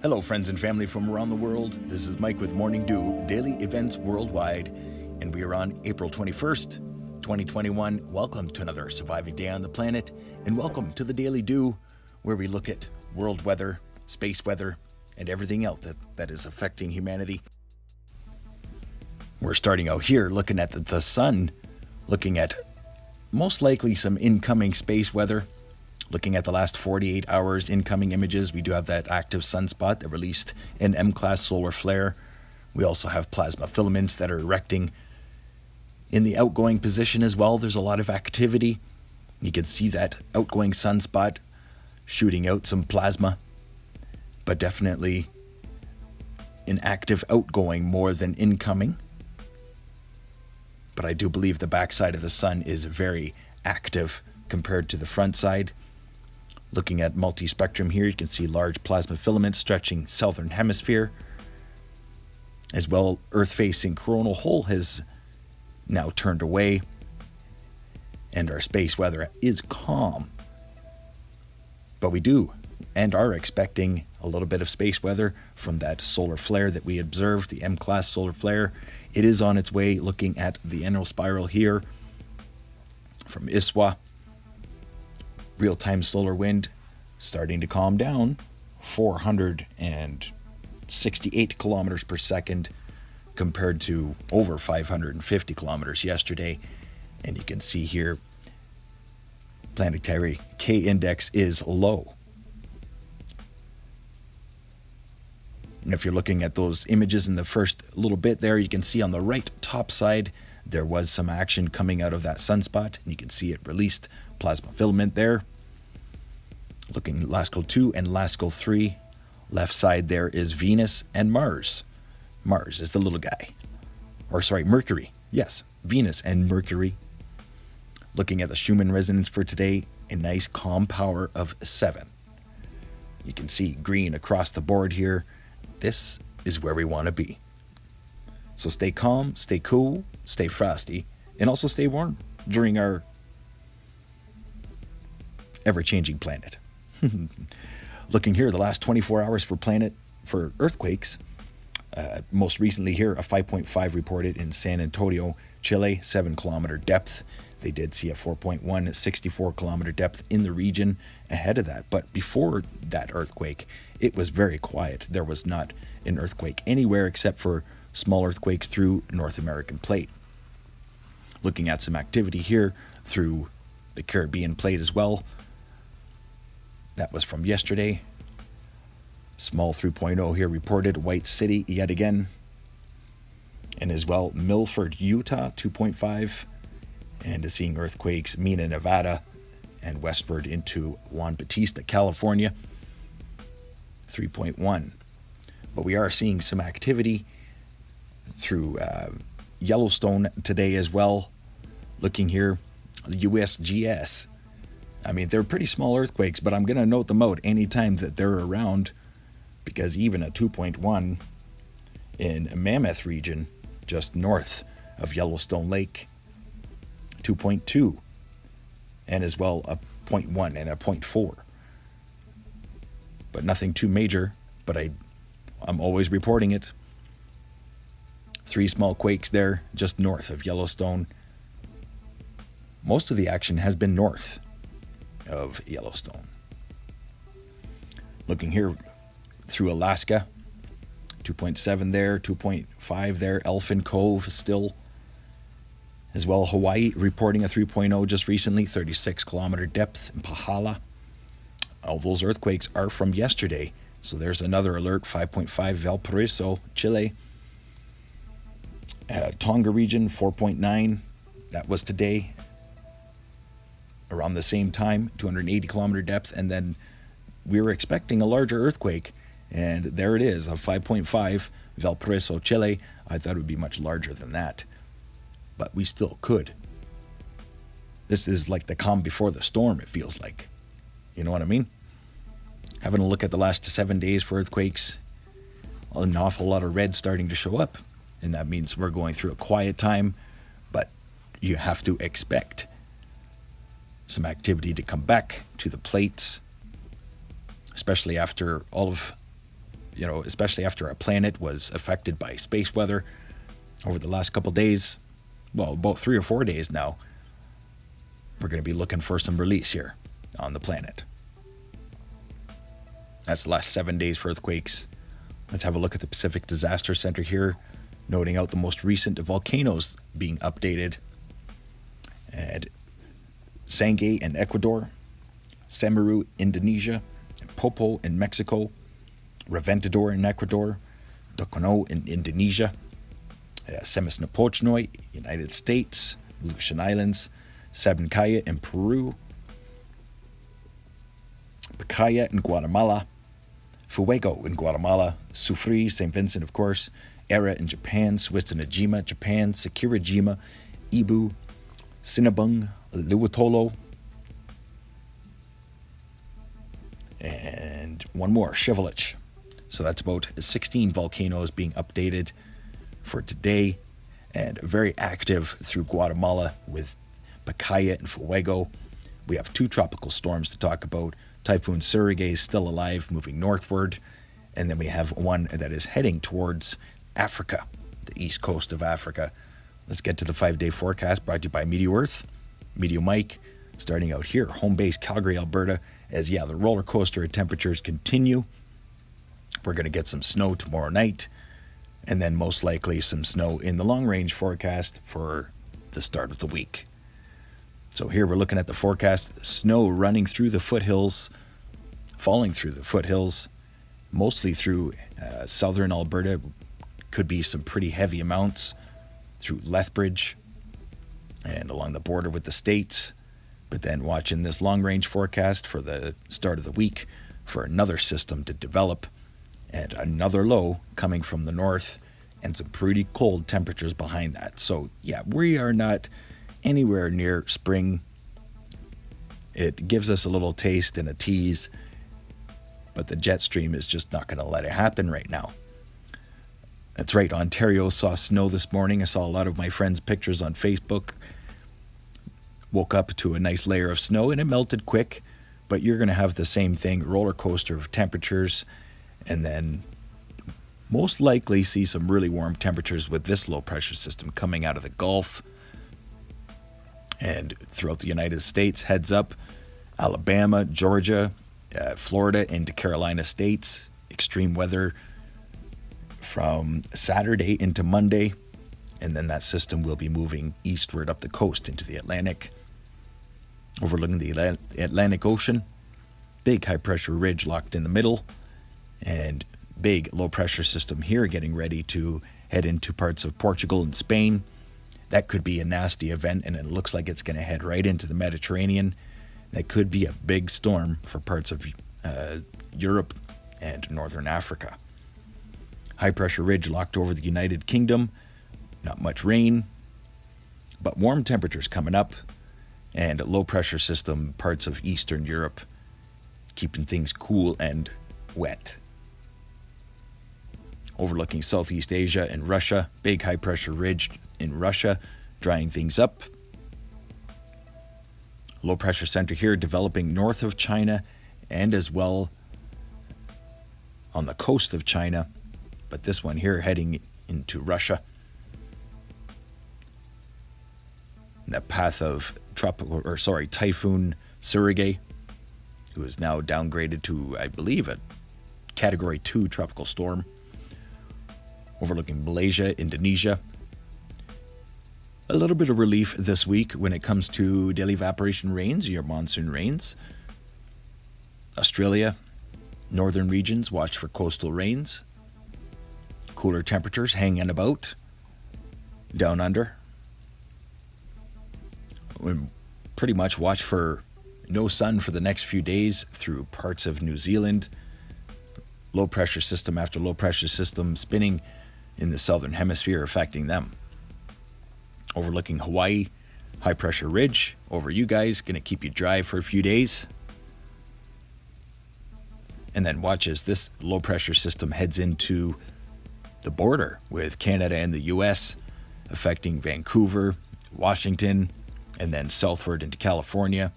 Hello friends and family from around the world. This is Mike with Morning Dew, daily events worldwide, and we are on April 21st, 2021. Welcome to another surviving day on the planet, and welcome to the Daily Dew, where we look at world weather, space weather, and everything else that is affecting humanity. We're starting out here looking at the sun, looking at most likely some incoming space weather. Looking at the last 48 hours incoming images, we do have that active sunspot that released an M-class solar flare. We also have plasma filaments that are erecting in the outgoing position as well. There's a lot of activity. You can see that outgoing sunspot shooting out some plasma, but definitely an active outgoing more than incoming. But I do believe the backside of the sun is very active compared to the front side. Looking at multi-spectrum here, you can see large plasma filaments stretching southern hemisphere. As well, Earth-facing coronal hole has now turned away, and our space weather is calm. But we do and are expecting a little bit of space weather from that solar flare that we observed, the M-class solar flare. It is on its way. Looking at the annual spiral here from ISWA. Real-time solar wind starting to calm down, 468 kilometers per second compared to over 550 kilometers yesterday. And you can see here, planetary K-index is low. And if you're looking at those images in the first little bit there, you can see on the right top side, there was some action coming out of that sunspot, and you can see it released plasma filament there. Looking at LASCO 2 and LASCO 3, left side there is Venus and Mars. Mars is the little guy. Or sorry, Mercury. Yes, Venus and Mercury. Looking at the Schumann resonance for today, a nice calm power of 7. You can see green across the board here. This is where we want to be. So stay calm, stay cool, stay frosty, and also stay warm during our ever-changing planet. Looking here, the last 24 hours for earthquakes. Most recently here, a 5.5 reported in San Antonio, Chile, 7-kilometer depth. They did see a 4.1 at 64-kilometer depth in the region ahead of that. But before that earthquake, it was very quiet. There was not an earthquake anywhere except for small earthquakes through North American plate. Looking at some activity here through the Caribbean plate as well. That was from yesterday. Small 3.0 here reported. White City yet again. And as well, Milford, Utah, 2.5. And seeing earthquakes, Mena, Nevada, and westward into Juan Bautista, California, 3.1. But we are seeing some activity through Yellowstone today as well. Looking here, the USGS. I mean, they're pretty small earthquakes, but I'm going to note them out anytime that they're around, because even a 2.1 in Mammoth region, just north of Yellowstone Lake, 2.2, and as well a 0.1 and a 0.4. But nothing too major, but I'm always reporting it. 3 small quakes there, just north of Yellowstone. Most of the action has been north of Yellowstone. Looking here through Alaska, 2.7 there, 2.5 there, Elfin Cove still. As well, Hawaii reporting a 3.0 just recently, 36-kilometer depth in Pahala. All those earthquakes are from yesterday. So there's another alert, 5.5 Valparaiso, Chile. Tonga region, 4.9. That was today. Around the same time, 280-kilometer depth. And then we were expecting a larger earthquake. And there it is, a 5.5 Valparaiso, Chile. I thought it would be much larger than that. But we still could. This is like the calm before the storm, it feels like. You know what I mean? Having a look at the last 7 days for earthquakes, an awful lot of red starting to show up. And that means we're going through a quiet time, but you have to expect some activity to come back to the plates, especially after all of especially after our planet was affected by space weather over the last couple days, well, about 3 or 4 days now, we're going to be looking for some release here on the planet. That's the last 7 days for earthquakes. Let's have a look at the Pacific Disaster Center here, noting out the most recent volcanoes being updated. And Sangay in Ecuador, Semeru, Indonesia, Popo in Mexico, Reventador in Ecuador, Volcano in Indonesia, Semisnopochnoi, United States, Aleutian Islands, Sabancaya in Peru, Pacaya in Guatemala, Fuego in Guatemala, Sufri, St. Vincent, of course, Era in Japan, Suwatanejima, Japan, Sakirajima, Ibu, Sinabung, Liwatolo, and one more, Shivelich. So that's about 16 volcanoes being updated for today, and very active through Guatemala with Pacaya and Fuego. We have 2 tropical storms to talk about. Typhoon Surigay is still alive, moving northward, and then we have one that is heading towards Africa, the east coast of Africa. Let's get to the 5-day forecast brought to you by Meteor-Earth, Meteo Mike, starting out here, home base Calgary, Alberta, as the roller coaster of temperatures continue. We're going to get some snow tomorrow night, and then most likely some snow in the long-range forecast for the start of the week. So here we're looking at the forecast, snow running through the foothills, falling through the foothills, mostly through southern Alberta. Could be some pretty heavy amounts through Lethbridge and along the border with the states. But then watching this long-range forecast for the start of the week for another system to develop and another low coming from the north and some pretty cold temperatures behind that. So yeah, we are not anywhere near spring. It gives us a little taste and a tease, but the jet stream is just not going to let it happen right now. That's right, Ontario saw snow this morning. I saw a lot of my friends' pictures on Facebook. Woke up to a nice layer of snow and it melted quick, but you're going to have the same thing, roller coaster of temperatures, and then most likely see some really warm temperatures with this low pressure system coming out of the Gulf and throughout the United States. Heads up, Alabama, Georgia, Florida into Carolina states, extreme weather from Saturday into Monday, and then that system will be moving eastward up the coast into the Atlantic, overlooking the Atlantic Ocean. Big high pressure ridge locked in the middle, and big low pressure system here getting ready to head into parts of Portugal and Spain. That could be a nasty event, and it looks like it's going to head right into the Mediterranean. That could be a big storm for parts of Europe and northern Africa. High pressure ridge locked over the United Kingdom. Not much rain, but warm temperatures coming up, and low pressure system parts of Eastern Europe, keeping things cool and wet. Overlooking Southeast Asia and Russia, big high pressure ridge in Russia, drying things up. Low pressure center here developing north of China and as well on the coast of China, but this one here heading into Russia. The path of Typhoon Surigay, who is now downgraded to, I believe, a Category 2 tropical storm. Overlooking Malaysia, Indonesia. A little bit of relief this week when it comes to daily evaporation rains, your monsoon rains. Australia, northern regions, watch for coastal rains. Cooler temperatures hanging about. Down under, we pretty much watch for no sun for the next few days through parts of New Zealand. Low pressure system after low pressure system spinning in the southern hemisphere, affecting them. Overlooking Hawaii, high pressure ridge over you guys, going to keep you dry for a few days. And then watch as this low pressure system heads into the border with Canada and the US, affecting Vancouver, Washington, and then southward into California.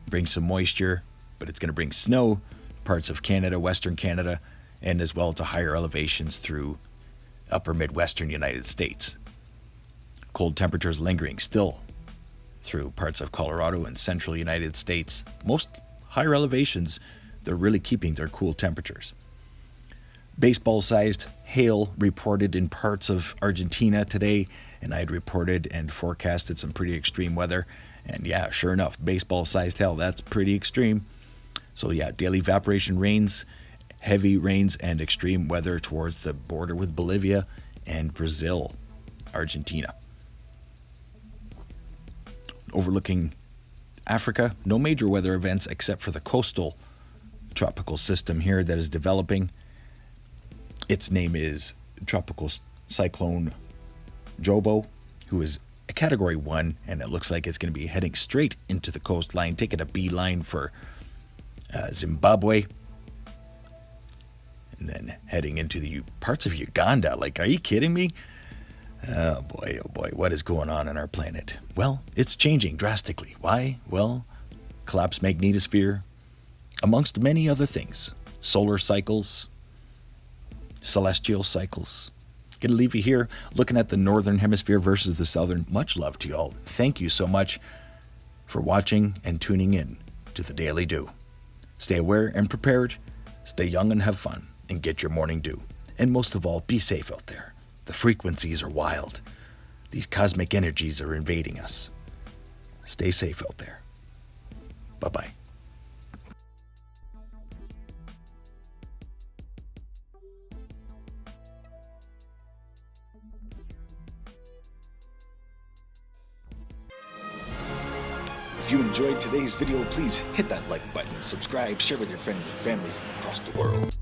Bring some moisture, but it's going to bring snow, parts of Canada, Western Canada, and as well to higher elevations through upper Midwestern United States. Cold temperatures lingering still through parts of Colorado and central United States. Most higher elevations, they're really keeping their cool temperatures. Baseball-sized hail reported in parts of Argentina today, and I had reported and forecasted some pretty extreme weather. And yeah, sure enough, baseball-sized hail, that's pretty extreme. So yeah, daily evaporation rains, heavy rains, and extreme weather towards the border with Bolivia and Brazil, Argentina. Overlooking Africa, no major weather events except for the coastal tropical system here that is developing. Its name is Tropical Cyclone JOBO, who is a Category 1, and it looks like it's going to be heading straight into the coastline, taking a beeline for Zimbabwe, and then heading into the parts of Uganda. Like, are you kidding me? Oh boy, what is going on our planet? Well, it's changing drastically. Why? Well, collapsed magnetosphere, amongst many other things. Solar cycles, celestial cycles. Gonna leave you here looking at the northern hemisphere versus the southern. Much love to you all. Thank you so much for watching and tuning in to the Daily Dew. Stay aware and prepared, stay young and have fun, and get your morning dew. And most of all, be safe out there. The frequencies are wild. These cosmic energies are invading us. Stay safe out there. Bye-bye. If you enjoyed today's video, please hit that like button, subscribe, share with your friends and family from across the world.